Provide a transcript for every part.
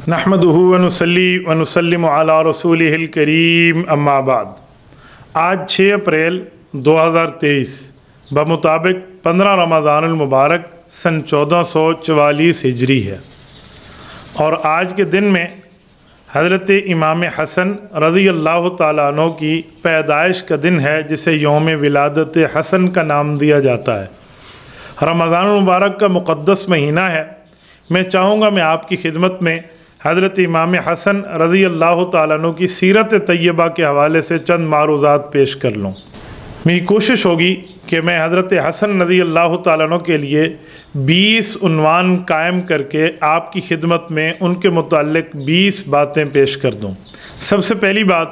नहमदुहु व नुसल्ली व नुसल्लिमु अला रसूलिहिल करीम अम्मा बाद। आज 6 अप्रैल 2023 बमुताबिक 15 रमज़ानुल मुबारक सन 1444 हिजरी है और आज के दिन में हज़रत इमाम हसन रज़ी अल्लाह तआला अन्हु की पैदाइश का दिन है, जिसे यौम विलादत हसन का नाम दिया जाता है। रमज़ानुल मुबारक का मुक़द्दस महीना है। मैं चाहूँगा मैं आपकी खिदमत में हज़रत इमाम हसन रज़ी अल्लाह तआला अन्हु की सीरत तय्यबा के हवाले से चंद मारूज़ात पेश कर लूँ। मेरी कोशिश होगी कि मैं हज़रत हसन रज़ी अल्लाह तआला अन्हु के लिए 20 उन्वान कायम करके आपकी खिदमत में उनके मुताल्लिक़ 20 बातें पेश कर दूँ। सबसे पहली बात,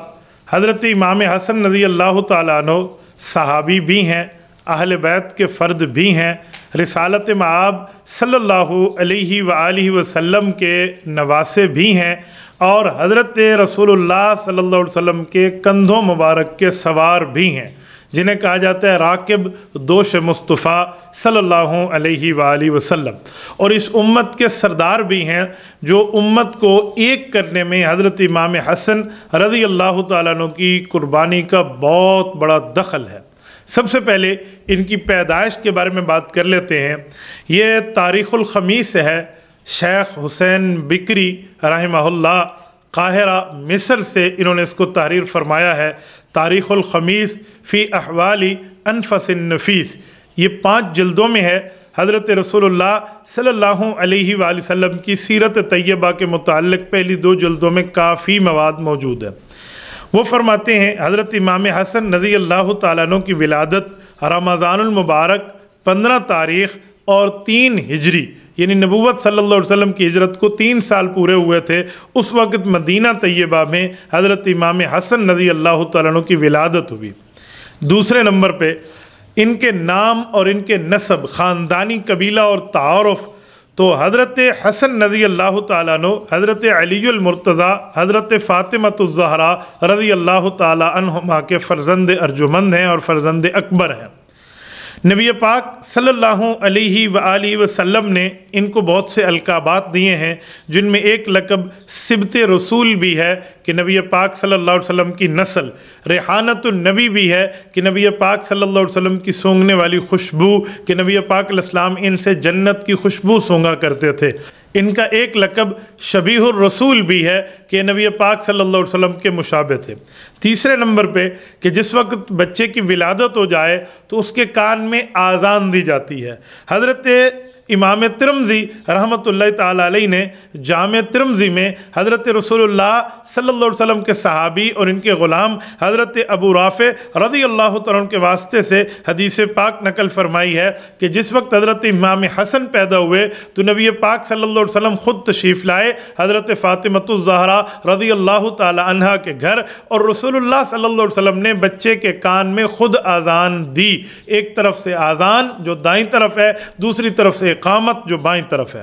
हज़रत इमाम हसन रज़ी अल्लाह तआला अन्हु सहाबी भी हैं, अहले बैत के फ़र्द भी हैं, रिसालत मआब सल्लल्लाहु अलैहि व आलिहि वसल्लम के नवासे भी हैं और हज़रत रसूलुल्लाह सल्लल्लाहु अलैहि वसल्लम के कंधों मुबारक के सवार भी हैं, जिन्हें कहा जाता है राकिब दोश मुस्तफ़ा सल्लल्लाहु अलैहि व आलिहि वसल्लम। और इस उम्मत के सरदार भी हैं, जो उम्मत को एक करने में हज़रत इमाम हसन रज़ी अल्लाह तआला अन्हु की कुर्बानी का बहुत बड़ा दखल है। सबसे पहले इनकी पैदाइश के बारे में बात कर लेते हैं। ये तारीख़ुल ख़मीस है। शेख हुसैन बिकरी रहमहुल्लाह काहिरा मिस्र से इन्होंने इसको तहरीर फरमाया है। तारीख़ुल ख़मीस फ़ी अहवाली अनफसिन नफीस, ये 5 जिल्दों में है। हज़रत रसूलुल्लाह सल्लल्लाहु अलैहि वसल्लम की सीरत तय्यबा के मुताल्लिक़ पहली 2 जिल्दों में काफ़ी मवाद मौजूद है। वो फरमाते हैं हज़रत इमाम हसन रज़ी अल्लाह तआला अन्हु की विलादत रमज़ानुल मुबारक 15 तारीख़ और 3 हिजरी, यानी नबूवत सल्लल्लाहु अलैहि वसल्लम की हिजरत को 3 साल पूरे हुए थे। उस वक़्त मदीना तय्यबा में हज़रत इमाम हसन रज़ी अल्लाह तआला अन्हु की विलादत हुई। दूसरे नंबर पे इनके नाम और इनके नसब, ख़ानदानी कबीला और तारुफ़, तो हज़रत हसन रज़ी अल्लाह तआला अन्हु हज़रत अलीउल मुर्तज़ा हज़रत फ़ातिमतुज़ ज़हरा रज़ी अल्लाह तआला अन्हुमा के फ़र्ज़ंद अर्जुमंद हैं और फ़र्ज़ंद अकबर हैं। नबी पाक सल्लल्लाहु अलैहि व आलिहि वसल्लम ने इनको बहुत से अलक़ाबात दिए हैं, जिनमें एक लक़ब सिबत रसूल भी है कि नबी पाक सल्लल्लाहु अलैहि वसल्लम की नस्ल, रेहानतुन नबी भी है कि नबी पाक सल्लल्लाहु अलैहि वसल्लम की सूंघने वाली खुशबू, कि नबी पाक अलैहिस्सलाम इनसे जन्नत की खुशबू सूंघा करते थे। इनका एक लक़ब शबीहुर रसूल भी है कि नबी पाक सल्लल्लाहु अलैहि वसल्लम के मुशाबे थे। तीसरे नंबर पे कि जिस वक्त बच्चे की विलादत हो जाए तो उसके कान में आज़ान दी जाती है। हज़रत इमाम तिरमिज़ी रहमतुल्लाहि ताला अलैहि ने जामे तिरमिज़ी में हज़रत रसूलुल्लाह सल्लल्लाहु अलैहि वसल्लम के सहाबी और इनके ग़ुलाम हज़रत अबू राफ़े रज़ी अल्लाह तआला अन्हु के वास्ते से हदीस पाक नकल फरमाई है कि जिस वक्त हज़रत इमाम हसन पैदा हुए तो नबी पाक सल्लल्लाहु अलैहि वसल्लम ख़ुद तशरीफ़ लाए हज़रत फ़ातिमतुज़ ज़हरा रज़ी अल्लाह तआला अन्हा के घर, और रसूलुल्लाह सल्लल्लाहु अलैहि वसल्लम ने बच्चे के कान में ख़ुद आज़ान दी। एक तरफ से आज़ान जो दाईं तरफ है, दूसरी तरफ से इक़ामत जो बाईं तरफ है।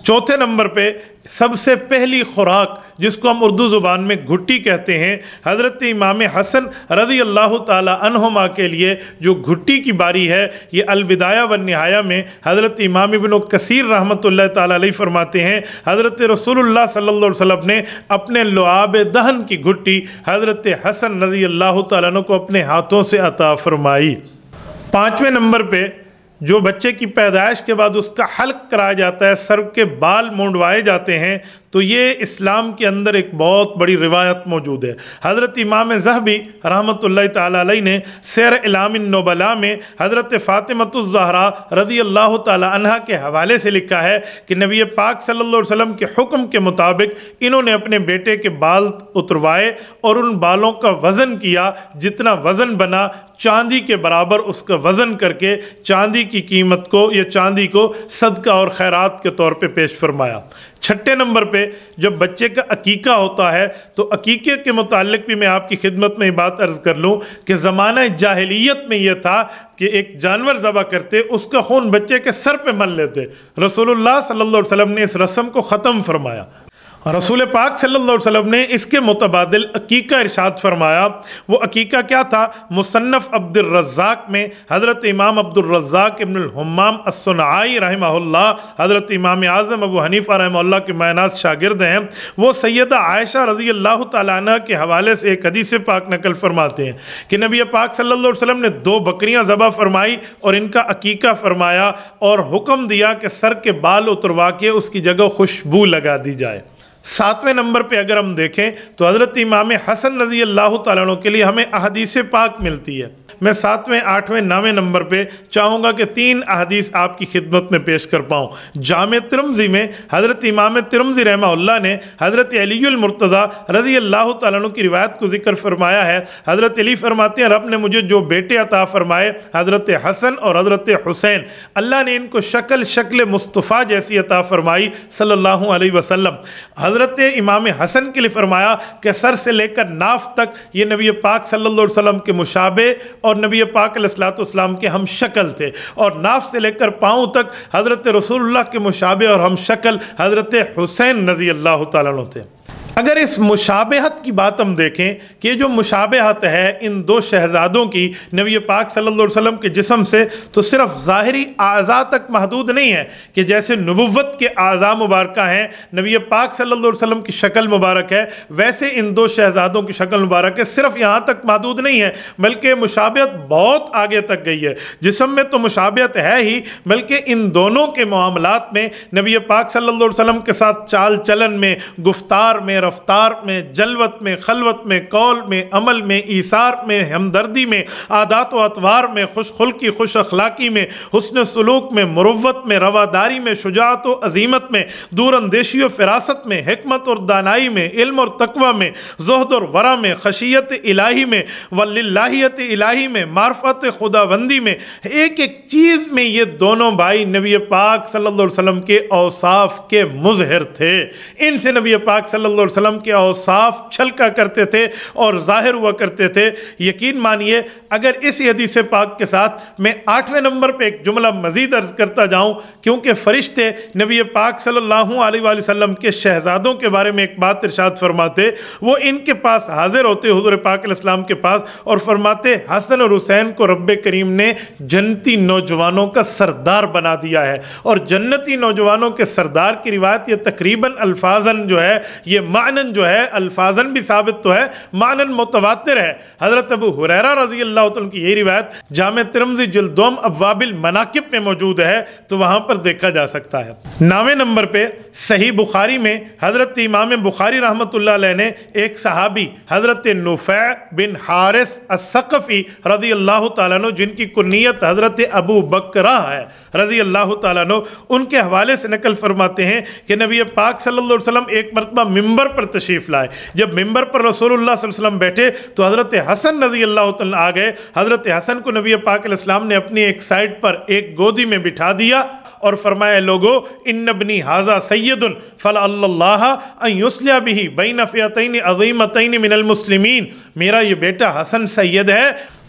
चौथे नंबर पे सबसे पहली खुराक, जिसको हम उर्दू ज़ुबान में घुट्टी कहते हैं, हज़रत इमाम हसन रज़ी अल्लाह तआला अन्हुमा के लिए जो घुट्टी की बारी है, ये अल-बिदाया व निहाया में हज़रत इमाम इब्न कसीर रहमतुल्लाह तआला अलैहि फरमाते हैं हज़रत रसूलुल्लाह सल्लल्लाहु अलैहि वसल्लम ने अपने लुआब दहन की घुट्टी हज़रत हसन रज़ी अल्लाह तआला अन्हु को अपने हाथों से अता फरमाई। 5वें नंबर पे जो बच्चे की पैदाइश के बाद उसका हल्क कराया जाता है, सर के बाल मुंडवाए जाते हैं, तो ये इस्लाम के अंदर एक बहुत बड़ी रिवायत मौजूद है। हज़रत इमाम ज़हबी रहमतुल्लाहि ताला अलैहि ने सैर इलामिन नुबला में हज़रत फ़ातिमतुज़ ज़हरा रज़ी अल्लाह ताला अन्हा के हवाले से लिखा है कि नबी पाक सल्लल्लाहु अलैहि वसल्लम के हुक्म के मुताबिक इन्होंने अपने बेटे के बाल उतरवाए और उन बालों का वज़न किया, जितना वज़न बना चांदी के बराबर उसका वज़न करके चांदी की कीमत को या चांदी को सदका और खैरात के तौर पे पेश फरमाया। 6ठे नंबर पे जब बच्चे का अकीका होता है तो अकीके के मुताल्लिक़ भी मैं आपकी खिदमत में ये बात अर्ज़ कर लूँ कि ज़माना जाहिलियत में यह था कि एक जानवर ज़बह करते, उसका खून बच्चे के सर पे मल लेते। रसूलुल्लाह सल्लल्लाहु अलैहि वसल्लम ने इस रस्म को ख़त्म फरमाया रसूल पाक सल्लल्लाहु अलैहि वसल्लम ने इसके मुतबादिल अकीका इरशाद फरमाया। वो अकीका क्या था? मुसन्नफ़ अब्दुर रज़्ज़ाक़ में हज़रत इमाम अब्दुर रज़्ज़ाक़ इब्नुल हुम्माम अस्सुनआई रहमहुल्लाह, हज़रत इमाम आज़म अबू हनीफ़ा रहमहुल्लाह के मायनाज़ शागिर्द हैं। वो सैयदा आयशा रज़ी अल्लाह तआला अन्हा के हवाले से एक हदीस पाक नकल फरमाते हैं कि नबी पाक सल्लल्लाहु अलैहि वसल्लम ने 2 बकरियां ज़बह फरमाई और इनका अकीका फरमाया और हुक्म दिया कि सर के बाल उतरवा के उसकी जगह खुशबू लगा दी जाए। 7वें नंबर पे अगर हम देखें तो हज़रत इमाम हसन रज़ी अल्लाह तआला अन्हु के लिए हमें अहदीस पाक मिलती है। मैं 7वें, 8वें, 9वें नंबर पे चाहूँगा कि 3 अहदीस आपकी खिदमत में पेश कर पाऊँ। जामे तिरमिज़ी में हज़रत इमाम तिरमिज़ी रहमहुल्लाह ने हज़रत अलीउल मुर्तज़ा रज़ी अल्लाह तआला अन्हु की रिवायत को ज़िक्र फरमाया है। हज़रत अली फरमाते हैं, रब ने मुझे जो बेटे अता फरमाए हज़रत हसन और हज़रत हुसैन, अल्लाह ने इनको शक्ल मुस्तफ़ा जैसी अता फरमाई सल्लल्लाहु अलैहि वसल्लम। हज़रत इमाम हसन के लिए फरमाया कि सर से लेकर नाफ तक ये नबी पाक सल्लल्लाहु अलैहि वसल्लम के मुशाबे और नबी पाक अलैहिस्सलाम के हम शक्ल थे, और नाफ से लेकर पाँव तक हज़रत रसूलुल्लाह के मुशाबे और हम शक्ल हज़रत हुसैन रज़ी अल्लाह तआला अन्हु थे। अगर इस मुशाबहत की बात हम देखें कि ये जो मुशाबहत है इन 2 शहजादों की नबी पाक सल्लल्लाहु अलैहि वसल्लम के जिस्म से, तो सिर्फ ज़ाहिरी आज़ा तक महदूद नहीं है कि जैसे नबुव्वत के आज़ा मुबारक हैं, नबी पाक सल्लल्लाहु अलैहि वसल्लम की शक्ल मुबारक है, वैसे इन 2 शहजादों की शक्ल मुबारक है। सिर्फ यहाँ तक महदूद नहीं है, बल्कि मुशाबहत बहुत आगे तक गई है। जिस्म में तो मुशाबहत है ही, बल्कि इन दोनों के मामलात में नबी पाक सल्लल्लाहु अलैहि वसल्लम के साथ चाल चलन में, गुफ्तार में, रफ्तार में, जलवत में, खलवत में, कौल में, अमल में, ईसार में, हमदर्दी में, आदात व अतवार में, खुशखुल्की, खुश अखलाकी में, हुस्न सलूक में, मुरव्वत में, रवादारी में, शुजाअत व अजीमत में, दूर अंदेशी व फिरासत में, हिकमत और दानाई में, इल्म और तकवा में, ज़ुहद और वरा में, खशियत इलाही में, वलिल्लाहियत इलाही में, मार्फत खुदाबंदी में, एक एक चीज़ में ये दोनों भाई नबी पाक सल्लल्लाहु अलैहि वसल्लम के औसाफ के मुज़हिर थे। इनसे नबी पाक सल्लल्लाहु अलैहि वसल्लम के औसाफ छलका करते थे और ज़ाहिर हुआ करते थे। यकीन मानिए, अगर इस हदीस पाक के साथ मैं 8वें नंबर पे एक जुमला मज़ीद अर्ज़ करता जाऊँ, क्योंकि फ़रिश्ते नबी पाक सल्लल्लाहु अलैहि वसल्लम के शहज़ादों के बारे में एक बात इरशाद फरमाते, वो इनके पास हाजिर होते हुज़ूर पाक अलैहिस्सलाम के पास और फरमाते, हसन और हुसैन को रब्बे करीम ने जन्नती नौजवानों का सरदार बना दिया है। और जन्नती नौजवानों के सरदार की रिवायत ये तकरीबन अल्फाजन जो है, ये मानन जो है, अल्फाजन भी साबित तो है, मानन मुतवातिर है। हज़रत अबू हुरैरा रज़ी अल्लाह तआला की ये रिवायत जामे तिरमिज़ी जिल्द 2 अब्वाबिल मनाकिब में मौजूद है, तो वहाँ पर देखा जा सकता है। 9वें नंबर पे सही बुखारी में हज़रत इमाम बुखारी रहमतुल्लाह अलैह ने एक सहाबी हज़रत नुफ़ै बिन हारिस अस्सक़फ़ी रज़ी अल्लाह तआला अन्हु, जिनकी कुन्नियत हज़रत अबू बकरा है रज़ी अल्लाह तआला अन्हु, उनके हवाले से नकल फरमाते हैं कि नबी पाक सल्लल्लाहु अलैहि वसल्लम एक मरतबा मिंबर पर तशरीफ़ लाए। जब मिंबर पर रसूलुल्लाह सल्लल्लाहु अलैहि वसल्लम बैठे तो हज़रत हसन रज़ी अल्लाह तआला आ गए। हज़रत हसन को नबी पाक अलैहिस्सलाम ने अपनी एक साइड पर एक गोदी में बिठा दिया और फरमाया, लोगो इन्नबनी हाजा सय्यदुन फलअल्लाह अन युस्लिह बिही बैन फ़िअतैन अज़ीमतैन मिनल मुस्लिमीन, मेरा ये बेटा हसन सैयद है,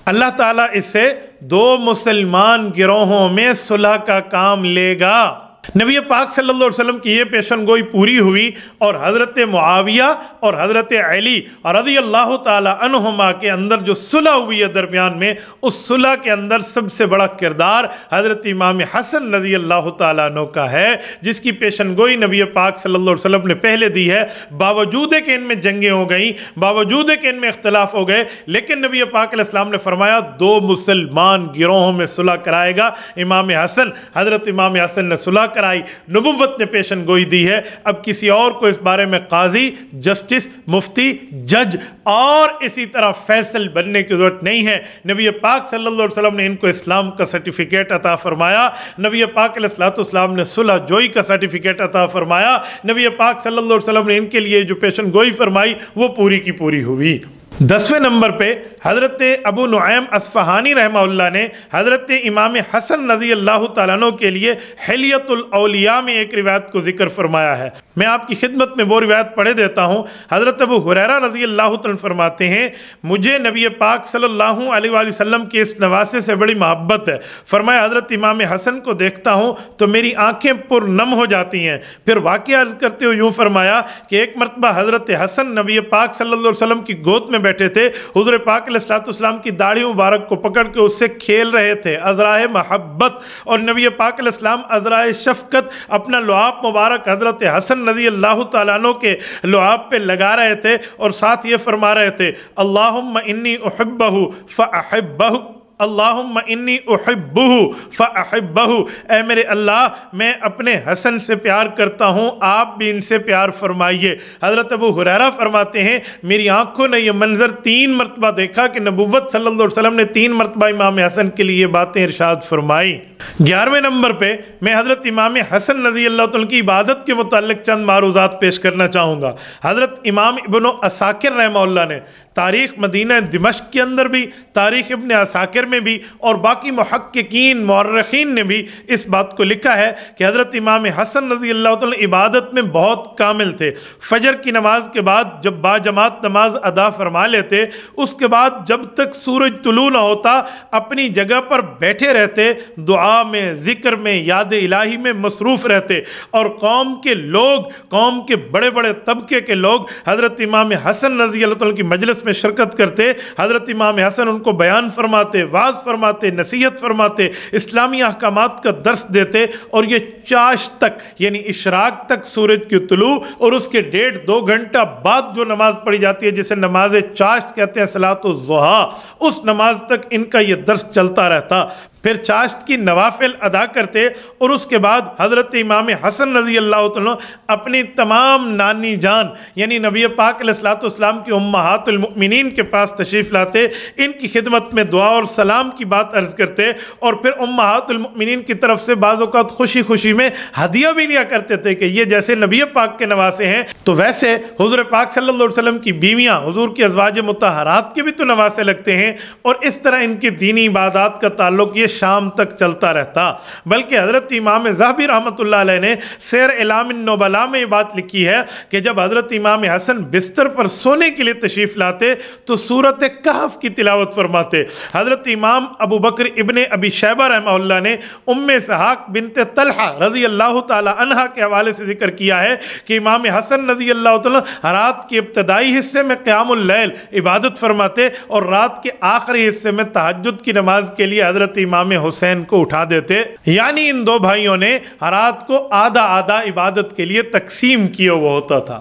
अल्लाह ताला इससे 2 मुसलमान गिरोहों में सुलह का काम लेगा। नबी पाक सल्लल्लाहु अलैहि वसल्लम की ये पेशन गोई पूरी हुई और हज़रत मुआविया और हज़रत अली रज़ी अल्लाह ताला अन्हुमा के अंदर जो सुलह हुई है दरमियान में, उस सुलह के अंदर सबसे बड़ा किरदार हज़रत इमाम हसन रज़ी अल्लाह ताला अन्हु का है, जिसकी पेशन गोई नबी पाक सल्लल्लाहु अलैहि वसल्लम ने पहले दी है। बावजूद कि इनमें जंगें हो गई, बावजूद कि इनमें इख्तलाफ हो गए, लेकिन नबी पाक अलैहिस्सलाम ने फरमाया 2 मुसलमान गिरोहों में सुलह कराएगा इमाम हसन। हज़रत इमाम हसन ने सुलह कराई, नबुव्वत ने पेशन गोई दी है। अब किसी और को इस बारे में काजी, जस्टिस, मुफ्ती, जज और इसी तरह फैसल बनने की जरूरत नहीं है। नबी पाक सल्लल्लाहु अलैहि वसल्लम ने इनको इस्लाम का सर्टिफिकेट अता फरमाया, नबी पाक अलैहिस्सलाम ने सुलह जोई का सर्टिफिकेट अता फरमाया, नबी पाक सल्लल्लाहु अलैहि वसल्लम ने इनके लिए जो पेशन गोई फरमाई वो पूरी की पूरी हुई। 10वें नंबर पे हज़रत अबू नुआइम अस्फ़हानी रहमहुल्लाह ने हज़रत इमाम हसन रज़ी अल्लाह तआला अन्हु के लिए हिलियतुल औलिया में एक रिवायत को ज़िक्र फरमाया है। मैं आपकी खिदमत में वो रिवायत पढ़े देता हूँ। हज़रत अबू हुरैरा रज़ी अल्लाह तआला फरमाते हैं, मुझे नबी पाक सल्लल्लाहु अलैहि वसल्लम के इस नवासे से बड़ी मोहब्बत है। फरमाया हज़रत इमाम हसन को देखता हूँ तो मेरी आँखें पुरनम हो जाती हैं। फिर वाक़या अर्ज़ करते हुए यूँ फरमाया कि एक मरतबा हज़रत हसन नबी पाक सल्लल्लाहु अलैहि वसल्लम की गोद में बैठे थे। हुज़ूर पाक अलैहिस्सलाम की दाढ़ी मुबारक को पकड़ के उससे खेल रहे थे, अज़राए महब्बत, और नबी पाक अलैहिस्सलाम अज़राए शफ़क़त अपना लुआब मुबारक हज़रत हसन रज़ी अल्लाह तआला अन्हु के लुआब पे लगा रहे थे और साथ ये फरमा रहे थे, अल्लाहुम्मा इन्नी उहिब्बहु फ़अहिब्बहु, अल्लाहुम्मा इन्नी उहिब्बुहु फ़अहिब्बहु, ऐ मेरे अल्लाह मैं अपने हसन से प्यार करता हूँ, आप भी इनसे प्यार फरमाइए। हज़रत अबू हुरैरा फरमाते हैं, मेरी आँखों ने यह मंज़र 3 मरतबा देखा कि नबुव्वत सल्लल्लाहु अलैहि वसल्लम ने 3 मरतबा इमाम हसन के लिए बातें इरशाद फरमाई। 11वें नंबर पे मैं हज़रत इमाम हसन रज़ी अल्लाह तआला की इबादत के मुताल्लिक़ चंद मारूज़ात पेश करना चाहूँगा। हज़रत इमाम इब्न असाकिर रहमहुल्लाह ने तारीख़ मदीना दिमश्क के अंदर भी, तारीख़ इब्न असाकिर में भी और बाकी मुहक्किकीन मुअर्रिख़ीन ने भी इस बात को लिखा है कि हज़रत इमाम हसन रज़ी अल्लाह तआला इबादत में बहुत कामिल थे। फजर की नमाज के बाद जब बाजमात नमाज अदा फरमा लेते, उसके बाद जब तक सूरज तुलू न होता अपनी जगह पर बैठे रहते, दुआ में, ज़िक्र में, याद इलाही में मसरूफ़ रहते, और कौम के लोग, कौम के बड़े बड़े तबके के लोग हज़रत इमाम हसन रज़ी अल्लाह तआला की मजलिस में शिरकत करते। हज़रत इमाम हसन उनको बयान फरमाते, वाज फरमाते, नसीहत फरमाते, इस्लामी अहकामात का दर्स देते, और ये चाश तक यानी इशराक तक सूरज की तुलू और उसके 1.5-2 घंटा बाद जो नमाज पढ़ी जाती है जिसे नमाज चाश कहते हैं, सलातो ज़ुहा, उस नमाज तक इनका ये दर्स चलता रहता। फिर चाश्त की नवाफिल अदा करते और उसके बाद हज़रत इमाम हसन रज़ी अल्लाह तआला अपनी तमाम नानी जान यानी नबी पाक अलैहिस्सलाम की उम्महातुल मुमिनीन के पास तशरीफ़ लाते, इनकी खिदमत में दुआ और सलाम की बात अर्ज़ करते, और फिर उम्महातुल मुमिनीन की तरफ से बाज़ औक़ात खुशी खुशी में हदिया भी लिया करते थे कि ये जैसे नबी पाक के नवासे हैं तो वैसे हुज़ूर पाक सल्लल्लाहु अलैहि वसल्लम की बीवियाँ, हुज़ूर की अज़वाज मुतहरात के भी तो नवासे लगते हैं, और इस तरह इनकी दीनी इबादात का ताल्लुक़ ये शाम तक चलता रहता। बल्कि हज़रत इमाम ज़हबी रहमतुल्लाह अलैह ने सियर एलामिन नुबला में ये बात लिखी है कि जब हज़रत इमाम हसन बिस्तर पर सोने के लिए तशरीफ़ लाते तो सूरत कहफ की तिलावत फरमाते। हज़रत इमाम अबू बकर इब्ने अबी शैबा रहमहुल्लाह ने उम्मे इसहाक़ बिनते तलहा रज़ी अल्लाह तआला अन्हा के हवाले से ज़िक्र किया है कि इमाम हसन रज़ी अल्लाह तआला रात के इब्तदाई हिस्से में क़यामुल लैल इबादत फरमाते और रात के आखिरी हिस्से में तहज्जुद की नमाज के लिए हज़रत इमाम हुसैन को उठा देते। यानी इन दो भाइयों ने रात को आधा आधा इबादत के लिए तकसीम किया हुआ होता था।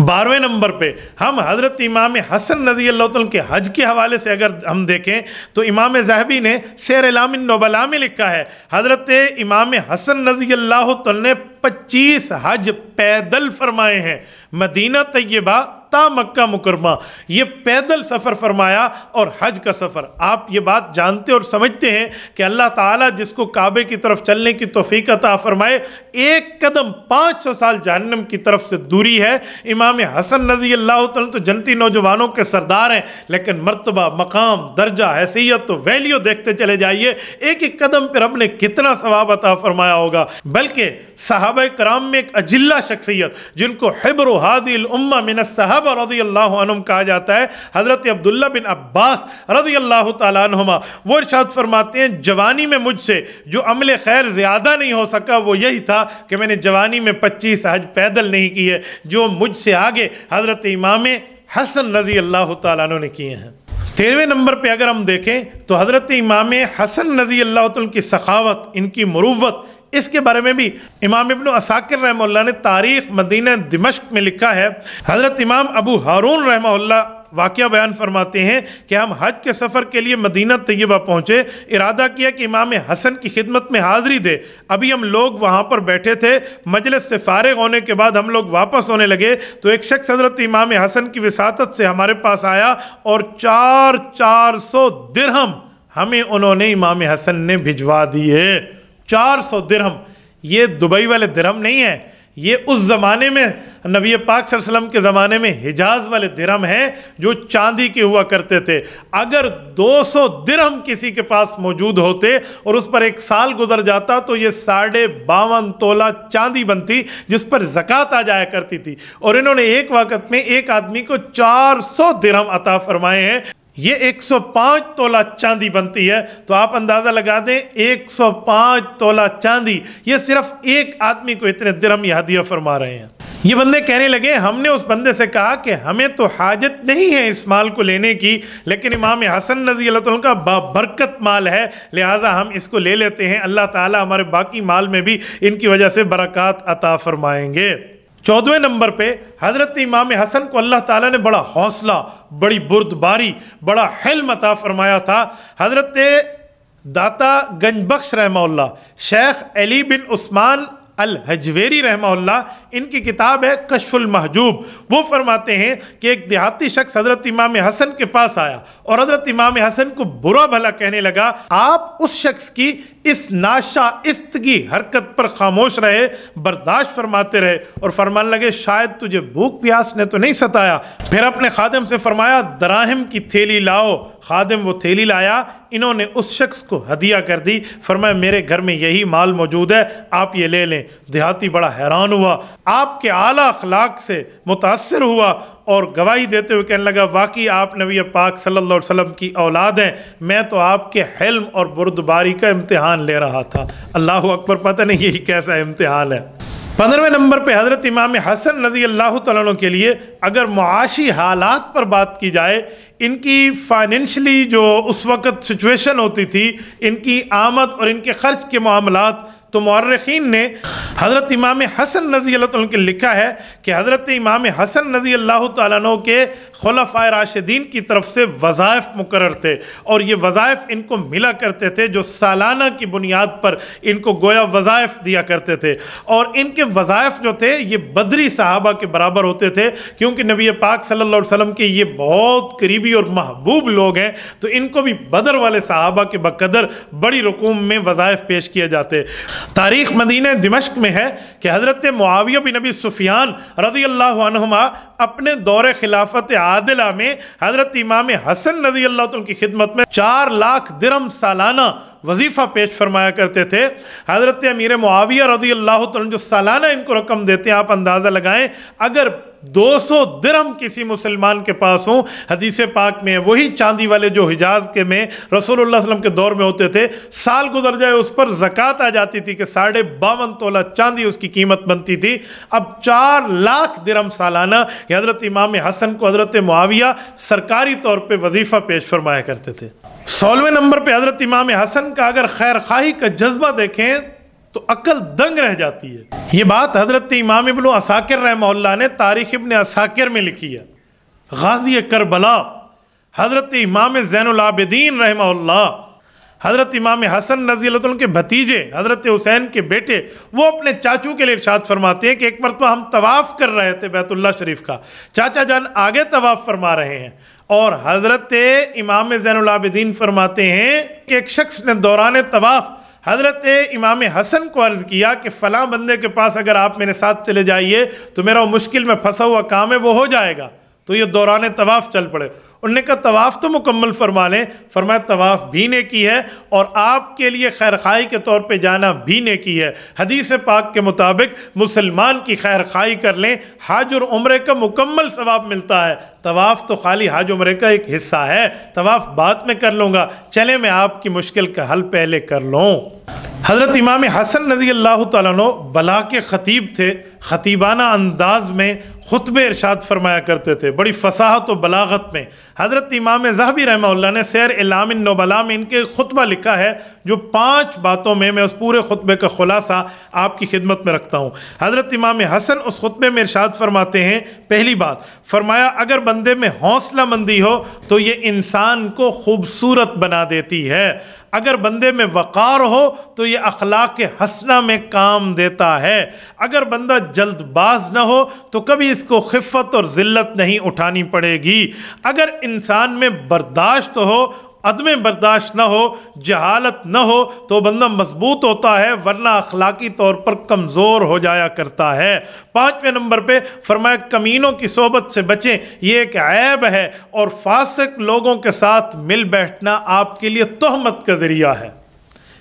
12वें नंबर पे हम हज़रत इमाम हसन रज़ी अल्लाह तआला के हज के हवाले से अगर हम देखें तो इमाम ज़हबी ने सियर एलामिन नुबला में लिखा है, हज़रत इमाम हसन रज़ी अल्लाह तआला ने 25 हज पैदल फरमाए हैं। मदीना तैयबा ता मक्का मुकरमा, ये पैदल सफ़र फरमाया और हज का सफ़र। आप ये बात जानते और समझते हैं कि अल्लाह ताला जिसको काबे की तरफ चलने की तौफीक अता फरमाए, एक कदम 500 साल जहन्नम की तरफ से दूरी है। इमाम हसन रज़ी अल्लाह तआला तो जन्नती नौजवानों के सरदार हैं, लेकिन मर्तबा, मकाम, दर्जा, हैसियत तो वैल्यू देखते चले जाइए, एक एक कदम पर रब ने कितना सवाब अता फरमाया होगा। बल्कि सहाबा कराम में एक अजिल्ला शख्सियत जिनको हिब्रु हादिल उम्मा मिन सहाबा रज़ी अल्लाह अन्हुम कहा जाता है, हज़रत अब्दुल्ला बिन अब्बास रज़ी अल्लाह तआला अन्हुमा, वो इरशाद फरमाते हैं, जवानी में मुझसे जो अमल खैर ज़्यादा नहीं हो सका वो यही था कि मैंने जवानी में 25 हज पैदल नहीं किए, जो मुझसे आगे हज़रत इमाम हसन रज़ी अल्लाह तआला अन्हु ने किए हैं। 13वें नंबर पे अगर हम देखें तो हज़रत इमाम हसन रज़ी अल्लाह तआला की सखावत, इनकी मुरुव्वत, इसके बारे में भी इमाम इब्न असाकिर रहमहुल्लाह ने तारीख़ मदीना दिमश्क में लिखा है। हज़रत इमाम अबू हारून रहमहुल्लाह वाक़या बयान फरमाते हैं कि हम हज के सफ़र के लिए मदीना तैयबा पहुँचे, इरादा किया कि इमाम हसन की खिदमत में हाज़री दे। अभी हम लोग वहाँ पर बैठे थे, मजलिस से फ़ारिग होने के बाद हम लोग वापस होने लगे तो एक शख्स हज़रत इमाम हसन की विसातत से हमारे पास आया और 400 दिरहम हमें उन्होंने इमाम हसन ने भिजवा दिए। 400 दिरहम, ये दुबई वाले दिरहम नहीं है, یہ اس زمانے میں نبی پاک صلی اللہ علیہ وسلم کے زمانے میں حجاز والے درہم ہیں جو چاندی کے ہوا کرتے تھے. اگر 200 درہم کسی کے پاس موجود ہوتے اور اس پر 1 سال گزر جاتا تو یہ 52.5 تولہ چاندی بنتی جس پر زکوٰۃ آ جایا کرتی تھی. اور انہوں نے ایک وقت میں ایک آدمی کو 400 درہم عطا فرمائے ہیں. یہ 105 تولہ چاندی بنتی ہے. تو آپ اندازہ لگا دیں 105 تولہ چاندی، یہ صرف ایک آدمی کو اتنے درہم یہ ہدیہ فرما رہے ہیں. یہ بندے کہنے لگے، ہم نے اس بندے سے کہا کہ ہمیں تو حاجت نہیں ہے اس مال کو لینے کی، لیکن امام حسن رضی اللہ عنہ کا بابرکت مال ہے، لہٰذا ہم اس کو لے لیتے ہیں، اللہ تعالیٰ ہمارے باقی مال میں بھی ان کی وجہ سے برکات عطا فرمائیں گے. 14ویں نمبر پہ حضرت امام حسن کو اللہ تعالیٰ نے بڑا حوصلہ، بڑی بردباری، بڑا حلم عطا فرمایا تھا. حضرت داتا گنج بخش رحمہ اللہ، شیخ علی بن عثمان الحجویری رحمہ اللہ، ان کی کتاب ہے کشف المحجوب. وہ فرماتے ہیں کہ ایک دیہاتی شخص حضرت امام حسن کے پاس آیا اور حضرت امام حسن کو برا بھلا کہنے لگا. آپ اس شخص کی اس ناشائست کی حرکت پر خاموش رہے، برداشت فرماتے رہے اور فرمان لگے شاید تجھے بھوک پیاس نے تو نہیں ستایا. پھر اپنے خادم سے فرمایا دراہم کی تھیلی لاؤ. خادم وہ تھیلی لایا، انہوں نے اس شخص کو ہدیہ کر دی. فرمایا میرے گھر میں یہی مال موجود ہے، آپ یہ لے لیں. دیہاتی بڑا حیران ہوا، آپ کے اعلیٰ اخلاق سے متاثر ہوا اور گواہی دیتے ہوئے کہنے لگا واقعی آپ نبی پاک صلی اللہ علیہ وسلم کی اولاد ہیں، میں تو آپ کے حلم اور بردباری کا امتحان لے رہا تھا. اللہ اکبر، پتہ نہیں یہی کیسا امتحان ہے. 15ویں نمبر پہ حضرت امام حسن رضی اللہ تعالیٰ عنہ کے لیے اگر معاشی حالات پر بات کی جائے، ان کی فائنینشلی جو اس وقت سچویشن ہوتی تھی، ان کی آمد اور ان کے خرچ کے معاملات، تو مورخین نے حضرت امام حسن رضی اللہ تعالیٰ عنہ کے لکھا ہے کہ حضرت امام حسن رضی اللہ تعالیٰ عنہ کے خلفائے راشدین کی طرف سے وظائف مقرر تھے، اور یہ وظائف ان کو ملا کرتے تھے جو سالانہ کی بنیاد پر ان کو گویا وظائف دیا کرتے تھے. اور ان کے وظائف جو تھے یہ بدری صحابہ کے برابر ہوتے تھے، کیونکہ نبی پاک صلی اللہ علیہ وسلم کے یہ بہت قریبی اور محبوب لوگ ہیں، تو ان کو بھی بدر والے صحابہ کے بقدر بڑی رقوم میں وظائف پیش کیے جاتے. تاریخ مدینہ دمشق میں ہے کہ حضرت معاویہ بن ابی سفیان رضی اللہ عنہما اپنے دور خلافت عادلہ میں حضرت امام حسن رضی اللہ عنہ کی خدمت میں 4 لاکھ درہم سالانہ وظیفہ پیش فرمایا کرتے تھے. حضرت امیر معاویہ رضی اللہ عنہ جو سالانہ ان کو رقم دیتے ہیں، آپ اندازہ لگائیں اگر 200 درہم کسی مسلمان کے پاس ہوں، حدیث پاک میں وہی چاندی والے جو حجاز کے میں رسول اللہ صلی اللہ علیہ وسلم کے دور میں ہوتے تھے، سال گزر جائے اس پر زکوٰۃ آ جاتی تھی کہ 52.5 تولہ چاندی اس کی قیمت بنتی تھی. اب 4 لاکھ درہم سالانہ یہ حضرت امام حسن کو حضرت معاویہ سرکاری طور پہ وظیفہ پیش فرمایا کرتے تھے. 16ویں نمبر پہ حضرت امام حسن کا اگر خیر خواہی کا جذبہ دیکھیں تو عقل دنگ رہ جاتی ہے. یہ بات حضرت امام ابن عساکر رحمہ اللہ نے تاریخ ابن عساکر میں لکھی ہے. غازی کربلا حضرت امام زین العابدین رحمہ اللہ، حضرت امام حسن رضی اللہ عنہ کے بھتیجے حضرت حسین کے بیٹے، وہ اپنے چاچو کے لیے ارشاد فرماتے ہیں کہ ایک مرتبہ ہم طواف کر رہے تھے بیت اللہ شریف کا، چاچا جان آگے طواف فرما رہے ہیں، اور حضرت امام زین العابدین فرماتے ہیں کہ ایک شخص نے دوران طواف حضرت امام حسن کو عرض کیا کہ فلاں بندے کے پاس اگر آپ میرے ساتھ چلے جائیے تو میرا وہ مشکل میں پھنسا ہوا کام ہے وہ ہو جائے گا. تو یہ دوران طواف چل پڑے. انہوں نے کہا طواف تو مکمل فرما لیں. فرمایا طواف بھی نیکی ہے اور آپ کے لیے خیر خواہی کے طور پہ جانا بھی نیکی ہے. حدیث پاک کے مطابق مسلمان کی خیر خواہی کر لیں، حج اور عمرے کا مکمل ثواب ملتا ہے. طواف تو خالی حج عمرے کا ایک حصہ ہے، طواف بعد میں کر لوں گا، چلیں میں آپ کی مشکل کا حل پہلے کر لوں. حضرت امام حسن رضی اللہ تعالیٰ عنہ بلا کے خطیب تھے. خطیبانہ انداز میں خطبے ارشاد فرمایا کرتے تھے، بڑی فصاحت و بلاغت میں. حضرت امام ذہبی رحمہ اللہ نے سیر اعلام النبلاء میں ان کے خطبہ لکھا ہے جو 5 باتوں میں اس پورے خطبے کا خلاصہ آپ کی خدمت میں رکھتا ہوں. حضرت امام حسن اس خطبے میں ارشاد فرماتے ہیں، پہلی بات فرمایا اگر بندے میں حوصلہ مندی ہو تو یہ انسان کو خوبصورت بنا دیتی ہے. اگر بندے میں وقار ہو تو یہ اخلاق حسنہ میں کام دیتا ہے. اگر بندہ جلد باز نہ ہو تو کبھی اس کو خفت اور ذلت نہیں اٹھانی پڑے گی. اگر انسان میں برداشت ہو عدم برداشت نہ ہو، جہالت نہ ہو تو بندہ مضبوط ہوتا ہے، ورنہ اخلاقی طور پر کمزور ہو جایا کرتا ہے۔ 5ویں نمبر پہ فرمایا کمینوں کی صحبت سے بچیں، یہ ایک عیب ہے، اور فاسق لوگوں کے ساتھ مل بیٹھنا آپ کے لیے تہمت کا ذریعہ ہے،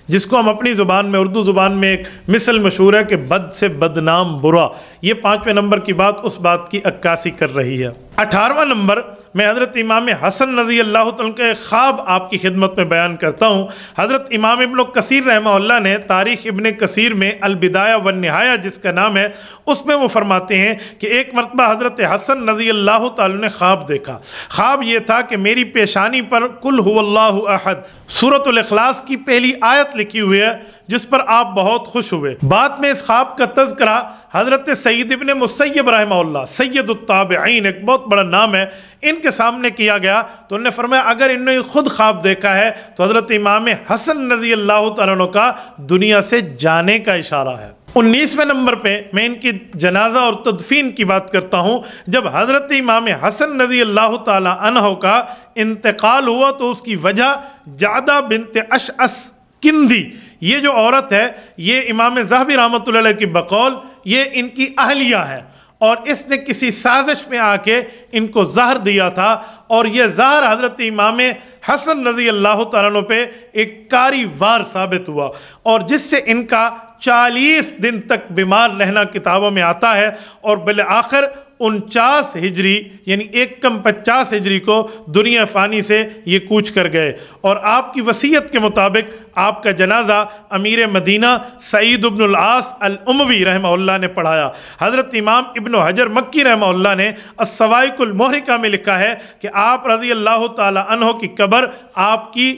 جس کو ہم اپنی زبان میں، اردو زبان میں ایک مثل مشہور ہے کہ بد سے بدنام برا۔ یہ 5ویں نمبر کی بات اس بات کی عکاسی کر رہی ہے۔ 18واں نمبر میں حضرت امام حسن رضی اللہ تعالیٰ کے خواب آپ کی خدمت میں بیان کرتا ہوں۔ حضرت امام ابن کثیر رحمہ اللہ نے تاریخ ابن کثیر میں البدایہ والنہایہ جس کا نام ہے، اس میں وہ فرماتے ہیں کہ ایک مرتبہ حضرت حسن رضی اللہ تعالیٰ نے خواب دیکھا۔ خواب یہ تھا کہ میری پیشانی پر قل هو اللہ احد سورۃ الاخلاص کی پہلی آیت لکھی ہوئی ہے، جس پر آپ بہت خوش ہوئے۔ بعد میں اس خواب کا تذکرہ حضرت سید ابن مسیب رحمہ اللہ، سید التابعین، ایک بہت بڑا نام ہے، ان کے سامنے کیا گیا تو انہوں نے فرمایا اگر انہوں نے خود خواب دیکھا ہے تو حضرت امام حسن رضی اللہ تعالیٰ عنہ کا دنیا سے جانے کا اشارہ ہے۔ 19ویں نمبر پہ میں ان کی جنازہ اور تدفین کی بات کرتا ہوں۔ جب حضرت امام حسن رضی اللہ تعالیٰ عنہ کا انتقال ہوا تو اس کی وجہ جعدہ بنت اشعث کندی، یہ جو عورت ہے یہ امام ذہبی رحمۃ اللہ علیہ کی بقول یہ ان کی اہلیہ ہے، اور اس نے کسی سازش میں آ کے ان کو زہر دیا تھا، اور یہ زہر حضرت امام حسن رضی اللہ تعالیٰ عنہ پہ ایک کاری وار ثابت ہوا، اور جس سے ان کا 40 دن تک بیمار رہنا کتابوں میں آتا ہے، اور بالآخر 49 ہجری یعنی 1 ہجری کو دنیا فانی سے یہ کوچ کر گئے، اور آپ کی وصیت کے مطابق آپ کا جنازہ امیر مدینہ سعید بن العاص الاموی رحمہ اللہ نے پڑھایا۔ حضرت امام ابن حجر مکی رحمہ اللہ نے الصواعق المحرقہ میں لکھا ہے کہ آپ رضی اللہ تعالی عنہ کی قبر آپ کی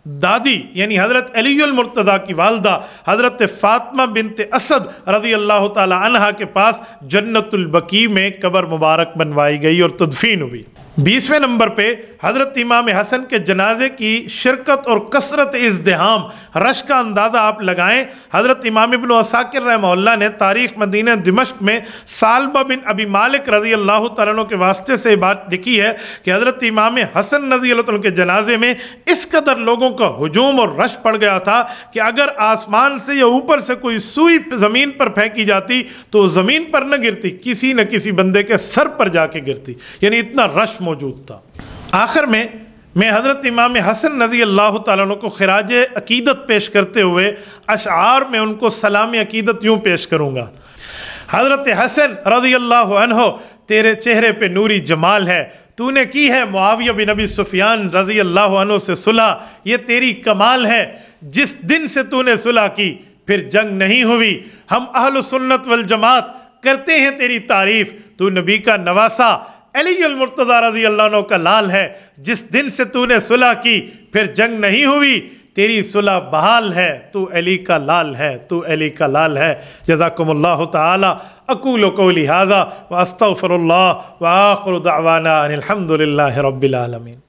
دادی یعنی حضرت علی المرتضیٰ کی والدہ حضرت فاطمہ بنت اسد رضی اللہ تعالی عنہ کے پاس جنت البقیع میں قبر مبارک بنوائی گئی اور تدفین ہوئی۔ 20ویں نمبر پہ حضرت امام حسن کے جنازے کی شرکت اور کثرت ازدحام رش کا اندازہ آپ لگائیں۔ حضرت امام ابن عساکر رحمہ اللہ نے تاریخ مدینہ دمشق میں سالبہ بن ابی مالک رضی اللہ تعالیٰ عنہ کے واسطے سے بات لکھی ہے کہ حضرت امام حسن رضی اللہ تعالیٰ عنہ کے جنازے میں اس قدر لوگوں کا ہجوم اور رش پڑ گیا تھا کہ اگر آسمان سے یا اوپر سے کوئی سوئی زمین پر پھینکی جاتی تو زمین پر نہ گرتی، کسی نہ کسی بندے کے سر پر جا کے گرتی، یعنی اتنا رش موجود تھا۔ آخر میں حضرت امام حسن رضی اللہ تعالیٰ عنہ کو خراج عقیدت پیش کرتے ہوئے اشعار میں ان کو سلام عقیدت یوں پیش کروں گا۔ حضرت حسن رضی اللہ عنہ تیرے چہرے پہ نوری جمال ہے، تو نے کی ہے معاویہ بن ابی سفیان رضی اللہ عنہ سے صلح، یہ تیری کمال ہے، جس دن سے تو نے صلح کی پھر جنگ نہیں ہوئی، ہم اہل سنت والجماعت کرتے ہیں تیری تعریف، تو نبی کا نواسا علی المرتضیٰ رضی اللہ عنہ کا لال ہے، جس دن سے تو نے صلح کی پھر جنگ نہیں ہوئی، تیری صلح بحال ہے، تو علی کا لال ہے، تو علی کا لال ہے۔ جزاکم اللہ تعالی۔ اقول قولی ھذا واستغفر اللہ وآخر دعوانا ان الحمد للہ رب العالمین۔